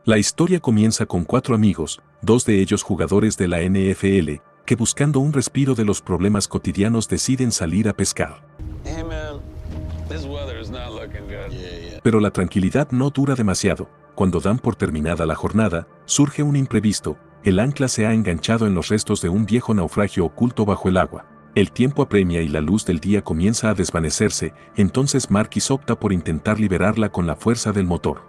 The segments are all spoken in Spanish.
La historia comienza con 4 amigos, 2 de ellos jugadores de la NFL, que buscando un respiro de los problemas cotidianos deciden salir a pescar. Hey man, this weather is not looking good. Pero la tranquilidad no dura demasiado. Cuando dan por terminada la jornada, surge un imprevisto. El ancla se ha enganchado en los restos de un viejo naufragio oculto bajo el agua. El tiempo apremia y la luz del día comienza a desvanecerse, entonces Marquis opta por intentar liberarla con la fuerza del motor.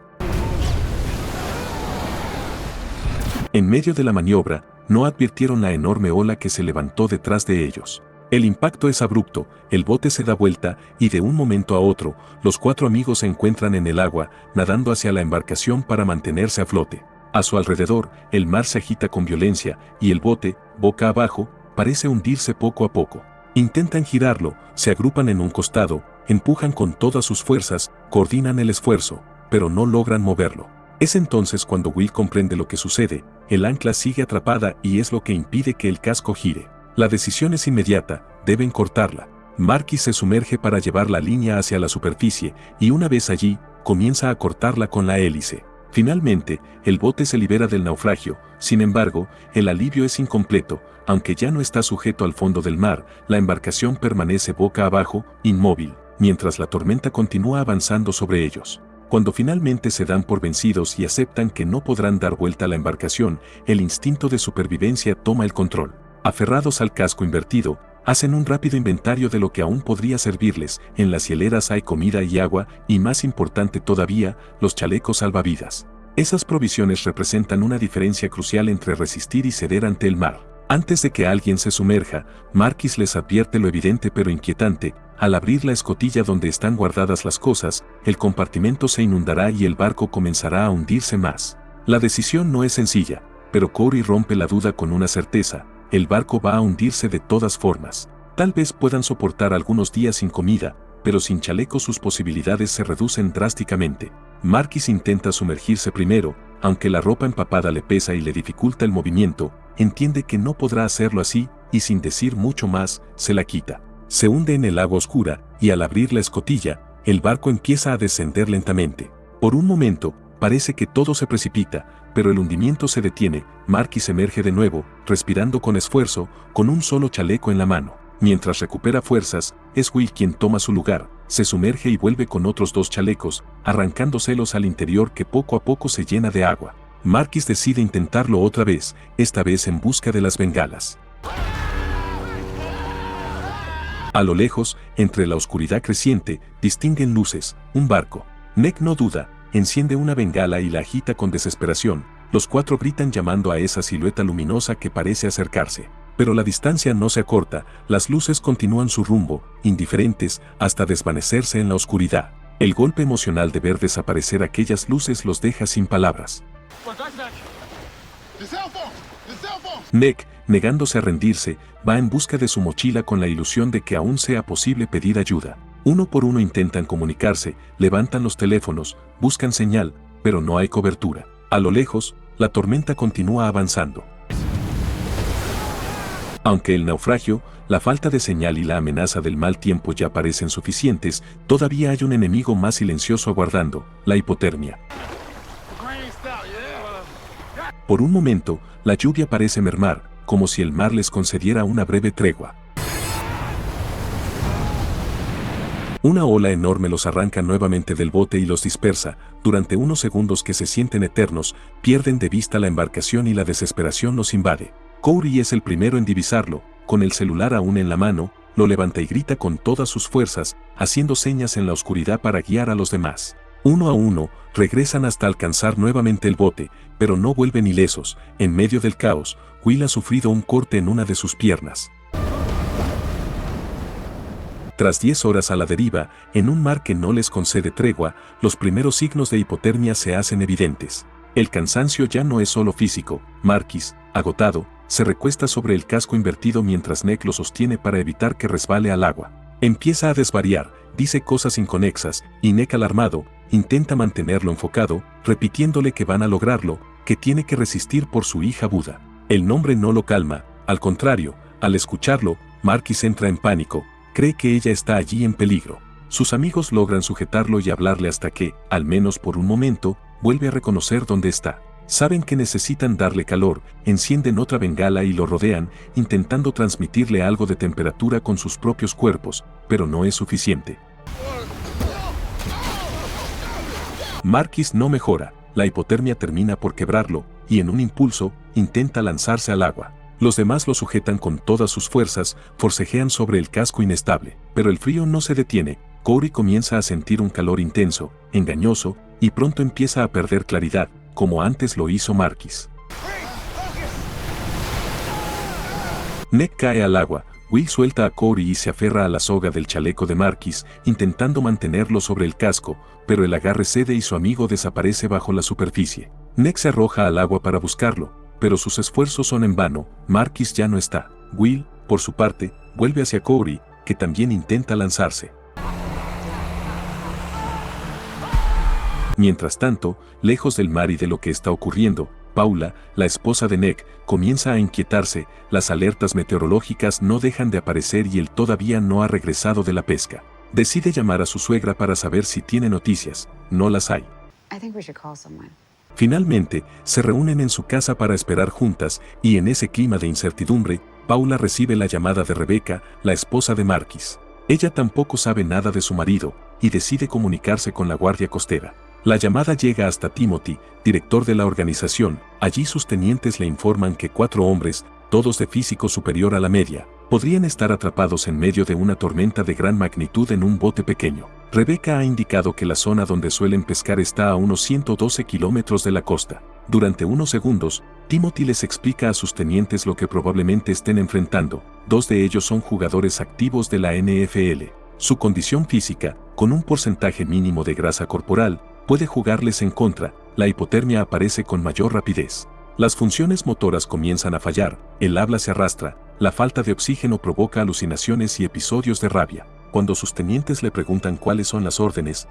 En medio de la maniobra, no advirtieron la enorme ola que se levantó detrás de ellos. El impacto es abrupto, el bote se da vuelta y de un momento a otro, los 4 amigos se encuentran en el agua, nadando hacia la embarcación para mantenerse a flote. A su alrededor, el mar se agita con violencia y el bote, boca abajo, parece hundirse poco a poco. Intentan girarlo, se agrupan en un costado, empujan con todas sus fuerzas, coordinan el esfuerzo, pero no logran moverlo. Es entonces cuando Will comprende lo que sucede, el ancla sigue atrapada y es lo que impide que el casco gire. La decisión es inmediata, deben cortarla. Marquis se sumerge para llevar la línea hacia la superficie y una vez allí, comienza a cortarla con la hélice. Finalmente, el bote se libera del naufragio, sin embargo, el alivio es incompleto, aunque ya no está sujeto al fondo del mar, la embarcación permanece boca abajo, inmóvil, mientras la tormenta continúa avanzando sobre ellos. Cuando finalmente se dan por vencidos y aceptan que no podrán dar vuelta a la embarcación, el instinto de supervivencia toma el control. Aferrados al casco invertido, hacen un rápido inventario de lo que aún podría servirles. En las hieleras hay comida y agua, y más importante todavía, los chalecos salvavidas. Esas provisiones representan una diferencia crucial entre resistir y ceder ante el mar. Antes de que alguien se sumerja, Marquis les advierte lo evidente pero inquietante: al abrir la escotilla donde están guardadas las cosas, el compartimento se inundará y el barco comenzará a hundirse más. La decisión no es sencilla, pero Corey rompe la duda con una certeza: el barco va a hundirse de todas formas. Tal vez puedan soportar algunos días sin comida, pero sin chalecos sus posibilidades se reducen drásticamente. Marquis intenta sumergirse primero, aunque la ropa empapada le pesa y le dificulta el movimiento, entiende que no podrá hacerlo así, y sin decir mucho más, se la quita. Se hunde en el agua oscura, y al abrir la escotilla, el barco empieza a descender lentamente. Por un momento, parece que todo se precipita, pero el hundimiento se detiene. Marquis emerge de nuevo, respirando con esfuerzo, con un solo chaleco en la mano. Mientras recupera fuerzas, es Will quien toma su lugar, se sumerge y vuelve con otros 2 chalecos, arrancándoselos al interior que poco a poco se llena de agua. Marquis decide intentarlo otra vez, esta vez en busca de las bengalas. A lo lejos, entre la oscuridad creciente, distinguen luces, un barco. Nick no duda, enciende una bengala y la agita con desesperación. Los 4 gritan llamando a esa silueta luminosa que parece acercarse. Pero la distancia no se acorta, las luces continúan su rumbo, indiferentes, hasta desvanecerse en la oscuridad. El golpe emocional de ver desaparecer aquellas luces los deja sin palabras. Nick, negándose a rendirse, va en busca de su mochila con la ilusión de que aún sea posible pedir ayuda. Uno por uno intentan comunicarse, levantan los teléfonos, buscan señal, pero no hay cobertura. A lo lejos, la tormenta continúa avanzando. Aunque el naufragio, la falta de señal y la amenaza del mal tiempo ya parecen suficientes, todavía hay un enemigo más silencioso aguardando: la hipotermia. Por un momento, la lluvia parece mermar, como si el mar les concediera una breve tregua. Una ola enorme los arranca nuevamente del bote y los dispersa. Durante unos segundos que se sienten eternos, pierden de vista la embarcación y la desesperación los invade. Corey es el primero en divisarlo, con el celular aún en la mano, lo levanta y grita con todas sus fuerzas, haciendo señas en la oscuridad para guiar a los demás. Uno a uno, regresan hasta alcanzar nuevamente el bote, pero no vuelven ilesos. En medio del caos, Will ha sufrido un corte en una de sus piernas. Tras 10 horas a la deriva, en un mar que no les concede tregua, los primeros signos de hipotermia se hacen evidentes. El cansancio ya no es solo físico. Marquis, agotado, se recuesta sobre el casco invertido mientras Nick lo sostiene para evitar que resbale al agua. Empieza a desvariar, dice cosas inconexas, y Nick, alarmado, intenta mantenerlo enfocado, repitiéndole que van a lograrlo, que tiene que resistir por su hija Buda. El nombre no lo calma, al contrario, al escucharlo, Marquis entra en pánico, cree que ella está allí en peligro. Sus amigos logran sujetarlo y hablarle hasta que, al menos por un momento, vuelve a reconocer dónde está. Saben que necesitan darle calor, encienden otra bengala y lo rodean, intentando transmitirle algo de temperatura con sus propios cuerpos, pero no es suficiente. Marquis no mejora, la hipotermia termina por quebrarlo, y en un impulso, intenta lanzarse al agua. Los demás lo sujetan con todas sus fuerzas, forcejean sobre el casco inestable, pero el frío no se detiene. Corey comienza a sentir un calor intenso, engañoso, y pronto empieza a perder claridad, como antes lo hizo Marquis. Nick cae al agua. Will suelta a Corey y se aferra a la soga del chaleco de Marquis, intentando mantenerlo sobre el casco, pero el agarre cede y su amigo desaparece bajo la superficie. Nick se arroja al agua para buscarlo, pero sus esfuerzos son en vano. Marquis ya no está. Will, por su parte, vuelve hacia Corey, que también intenta lanzarse. Mientras tanto, lejos del mar y de lo que está ocurriendo, Paula, la esposa de Nick, comienza a inquietarse. Las alertas meteorológicas no dejan de aparecer y él todavía no ha regresado de la pesca. Decide llamar a su suegra para saber si tiene noticias. No las hay. Finalmente, se reúnen en su casa para esperar juntas, y en ese clima de incertidumbre, Paula recibe la llamada de Rebecca, la esposa de Marquis. Ella tampoco sabe nada de su marido, y decide comunicarse con la guardia costera. La llamada llega hasta Timothy, director de la organización. Allí sus tenientes le informan que 4 hombres, todos de físico superior a la media, podrían estar atrapados en medio de una tormenta de gran magnitud en un bote pequeño. Rebecca ha indicado que la zona donde suelen pescar está a unos 112 kilómetros de la costa. Durante unos segundos, Timothy les explica a sus tenientes lo que probablemente estén enfrentando. 2 de ellos son jugadores activos de la NFL. Su condición física, con un porcentaje mínimo de grasa corporal, puede jugarles en contra. La hipotermia aparece con mayor rapidez. Las funciones motoras comienzan a fallar, el habla se arrastra, la falta de oxígeno provoca alucinaciones y episodios de rabia. Cuando sus tenientes le preguntan cuáles son las órdenes,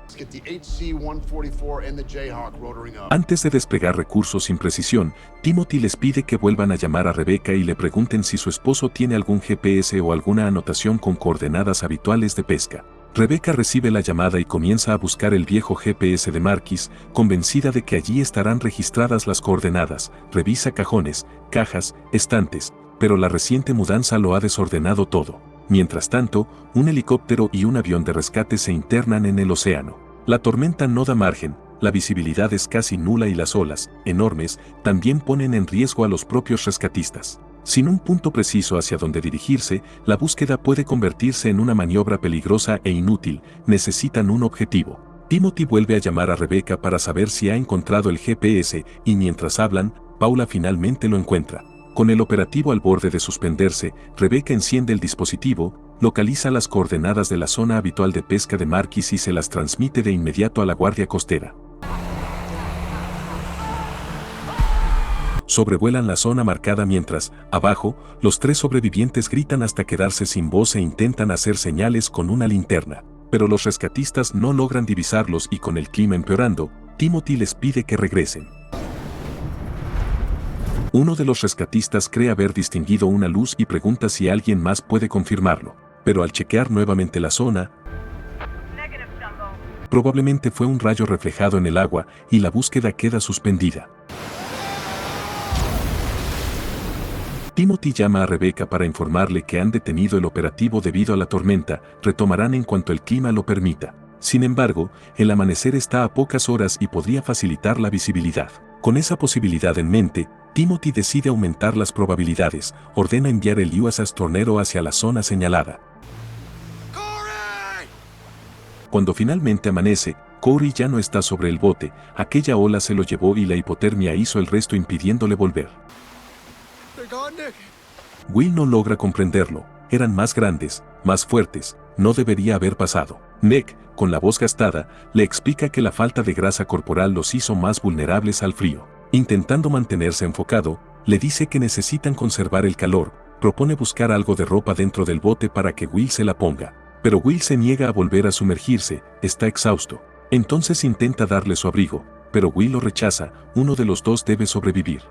antes de desplegar recursos sin precisión, Timothy les pide que vuelvan a llamar a Rebecca y le pregunten si su esposo tiene algún GPS o alguna anotación con coordenadas habituales de pesca. Rebecca recibe la llamada y comienza a buscar el viejo GPS de Marquis, convencida de que allí estarán registradas las coordenadas. Revisa cajones, cajas, estantes, pero la reciente mudanza lo ha desordenado todo. Mientras tanto, un helicóptero y un avión de rescate se internan en el océano. La tormenta no da margen, la visibilidad es casi nula y las olas, enormes, también ponen en riesgo a los propios rescatistas. Sin un punto preciso hacia donde dirigirse, la búsqueda puede convertirse en una maniobra peligrosa e inútil. Necesitan un objetivo. Timothy vuelve a llamar a Rebecca para saber si ha encontrado el GPS, y mientras hablan, Paula finalmente lo encuentra. Con el operativo al borde de suspenderse, Rebecca enciende el dispositivo, localiza las coordenadas de la zona habitual de pesca de Marquis y se las transmite de inmediato a la guardia costera. Sobrevuelan la zona marcada mientras, abajo, los 3 sobrevivientes gritan hasta quedarse sin voz e intentan hacer señales con una linterna. Pero los rescatistas no logran divisarlos y con el clima empeorando, Timothy les pide que regresen. Uno de los rescatistas cree haber distinguido una luz y pregunta si alguien más puede confirmarlo. Pero al chequear nuevamente la zona, probablemente fue un rayo reflejado en el agua y la búsqueda queda suspendida. Timothy llama a Rebecca para informarle que han detenido el operativo debido a la tormenta, retomarán en cuanto el clima lo permita. Sin embargo, el amanecer está a pocas horas y podría facilitar la visibilidad. Con esa posibilidad en mente, Timothy decide aumentar las probabilidades, ordena enviar el USS Tornado hacia la zona señalada. Cuando finalmente amanece, Corey ya no está sobre el bote, aquella ola se lo llevó y la hipotermia hizo el resto impidiéndole volver. Will no logra comprenderlo, eran más grandes, más fuertes, no debería haber pasado. Nick, con la voz gastada, le explica que la falta de grasa corporal los hizo más vulnerables al frío. Intentando mantenerse enfocado, le dice que necesitan conservar el calor, propone buscar algo de ropa dentro del bote para que Will se la ponga. Pero Will se niega a volver a sumergirse, está exhausto. Entonces intenta darle su abrigo, pero Will lo rechaza, uno de los dos debe sobrevivir.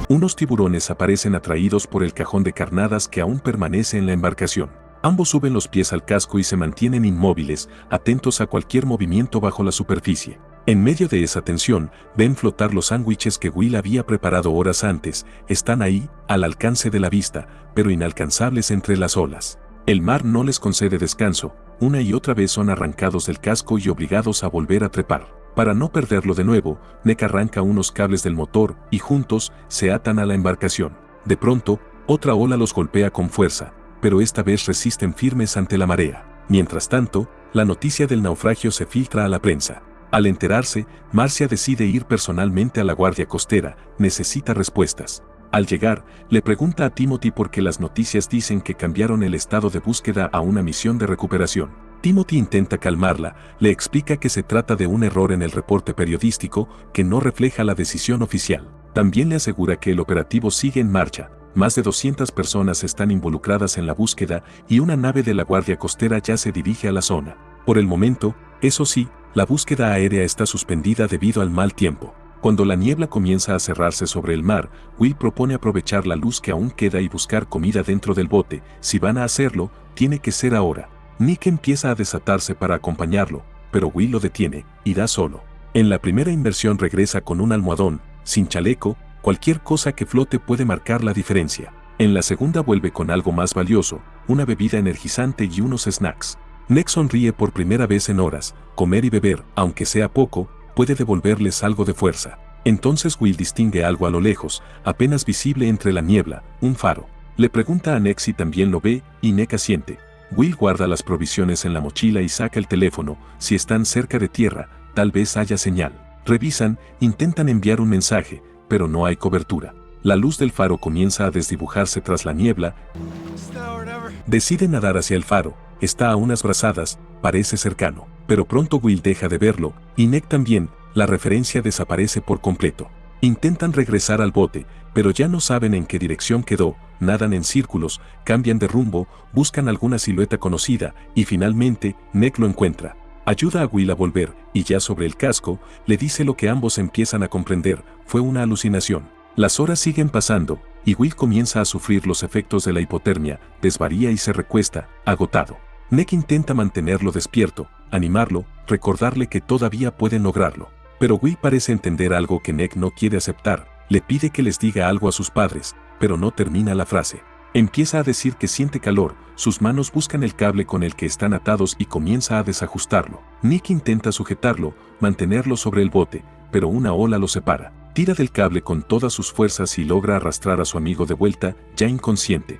Unos tiburones aparecen atraídos por el cajón de carnadas que aún permanece en la embarcación. Ambos suben los pies al casco y se mantienen inmóviles, atentos a cualquier movimiento bajo la superficie. En medio de esa tensión, ven flotar los sándwiches que Will había preparado horas antes. Están ahí, al alcance de la vista, pero inalcanzables entre las olas. El mar no les concede descanso, una y otra vez son arrancados del casco y obligados a volver a trepar. Para no perderlo de nuevo, Nick arranca unos cables del motor y juntos se atan a la embarcación. De pronto, otra ola los golpea con fuerza, pero esta vez resisten firmes ante la marea. Mientras tanto, la noticia del naufragio se filtra a la prensa. Al enterarse, Marcia decide ir personalmente a la Guardia Costera, necesita respuestas. Al llegar, le pregunta a Timothy por qué las noticias dicen que cambiaron el estado de búsqueda a una misión de recuperación. Timothy intenta calmarla, le explica que se trata de un error en el reporte periodístico que no refleja la decisión oficial. También le asegura que el operativo sigue en marcha, más de 200 personas están involucradas en la búsqueda y una nave de la Guardia Costera ya se dirige a la zona. Por el momento, eso sí, la búsqueda aérea está suspendida debido al mal tiempo. Cuando la niebla comienza a cerrarse sobre el mar, Will propone aprovechar la luz que aún queda y buscar comida dentro del bote. Si van a hacerlo, tiene que ser ahora. Nick empieza a desatarse para acompañarlo, pero Will lo detiene, irá solo. En la primera inmersión regresa con un almohadón, sin chaleco, cualquier cosa que flote puede marcar la diferencia. En la segunda vuelve con algo más valioso, una bebida energizante y unos snacks. Nick sonríe por primera vez en horas, comer y beber, aunque sea poco, puede devolverles algo de fuerza. Entonces Will distingue algo a lo lejos, apenas visible entre la niebla, un faro. Le pregunta a Nick si también lo ve, y Nick asiente. Will guarda las provisiones en la mochila y saca el teléfono. Si están cerca de tierra, tal vez haya señal. Revisan, intentan enviar un mensaje, pero no hay cobertura. La luz del faro comienza a desdibujarse tras la niebla. Decide nadar hacia el faro, está a unas brazadas, parece cercano. Pero pronto Will deja de verlo, y Nick también, la referencia desaparece por completo. Intentan regresar al bote, pero ya no saben en qué dirección quedó, nadan en círculos, cambian de rumbo, buscan alguna silueta conocida, y finalmente, Nick lo encuentra. Ayuda a Will a volver, y ya sobre el casco, le dice lo que ambos empiezan a comprender, fue una alucinación. Las horas siguen pasando, y Will comienza a sufrir los efectos de la hipotermia, desvaría y se recuesta, agotado. Nick intenta mantenerlo despierto, animarlo, recordarle que todavía pueden lograrlo. Pero Will parece entender algo que Nick no quiere aceptar, le pide que les diga algo a sus padres, pero no termina la frase. Empieza a decir que siente calor, sus manos buscan el cable con el que están atados y comienza a desajustarlo. Nick intenta sujetarlo, mantenerlo sobre el bote, pero una ola lo separa. Tira del cable con todas sus fuerzas y logra arrastrar a su amigo de vuelta, ya inconsciente.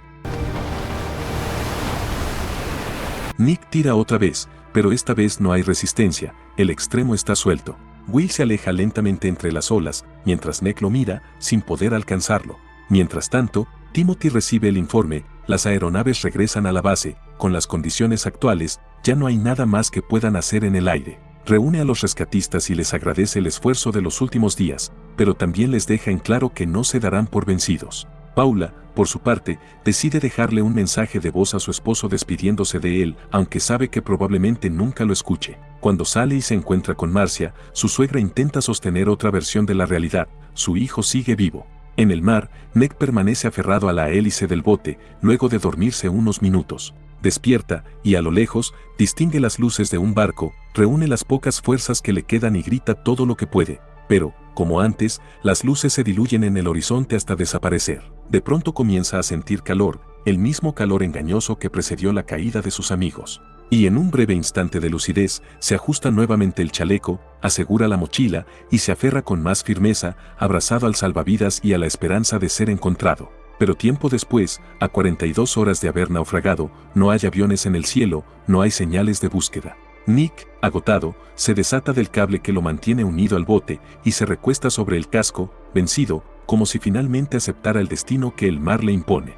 Nick tira otra vez, pero esta vez no hay resistencia, el extremo está suelto. Will se aleja lentamente entre las olas, mientras Nick lo mira, sin poder alcanzarlo. Mientras tanto, Timothy recibe el informe, las aeronaves regresan a la base, con las condiciones actuales, ya no hay nada más que puedan hacer en el aire. Reúne a los rescatistas y les agradece el esfuerzo de los últimos días, pero también les deja en claro que no se darán por vencidos. Paula, por su parte, decide dejarle un mensaje de voz a su esposo despidiéndose de él, aunque sabe que probablemente nunca lo escuche. Cuando sale y se encuentra con Marcia, su suegra intenta sostener otra versión de la realidad, su hijo sigue vivo. En el mar, Nick permanece aferrado a la hélice del bote, luego de dormirse unos minutos. Despierta, y a lo lejos, distingue las luces de un barco, reúne las pocas fuerzas que le quedan y grita todo lo que puede. Pero, como antes, las luces se diluyen en el horizonte hasta desaparecer. De pronto comienza a sentir calor, el mismo calor engañoso que precedió la caída de sus amigos. Y en un breve instante de lucidez, se ajusta nuevamente el chaleco, asegura la mochila y se aferra con más firmeza, abrazado al salvavidas y a la esperanza de ser encontrado. Pero tiempo después, a 42 horas de haber naufragado, no hay aviones en el cielo, no hay señales de búsqueda. Nick, agotado, se desata del cable que lo mantiene unido al bote y se recuesta sobre el casco, vencido, como si finalmente aceptara el destino que el mar le impone.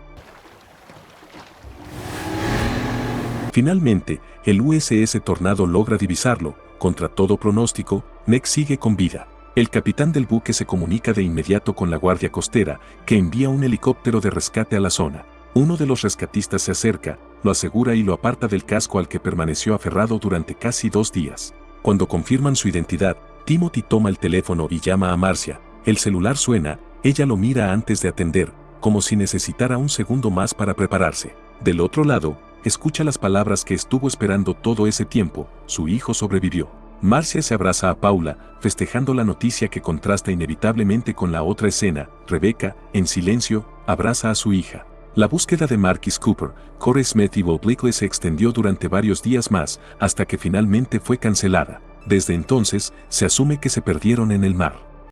Finalmente, el USS Tornado logra divisarlo, contra todo pronóstico, Nick sigue con vida. El capitán del buque se comunica de inmediato con la Guardia Costera, que envía un helicóptero de rescate a la zona. Uno de los rescatistas se acerca, lo asegura y lo aparta del casco al que permaneció aferrado durante casi 2 días. Cuando confirman su identidad, Timothy toma el teléfono y llama a Marcia. El celular suena, ella lo mira antes de atender, como si necesitara un segundo más para prepararse. Del otro lado, escucha las palabras que estuvo esperando todo ese tiempo, su hijo sobrevivió. Marcia se abraza a Paula, festejando la noticia que contrasta inevitablemente con la otra escena. Rebecca, en silencio, abraza a su hija. La búsqueda de Marquis Cooper, Corey Smith y Bob Blakely se extendió durante varios días más, hasta que finalmente fue cancelada. Desde entonces, se asume que se perdieron en el mar.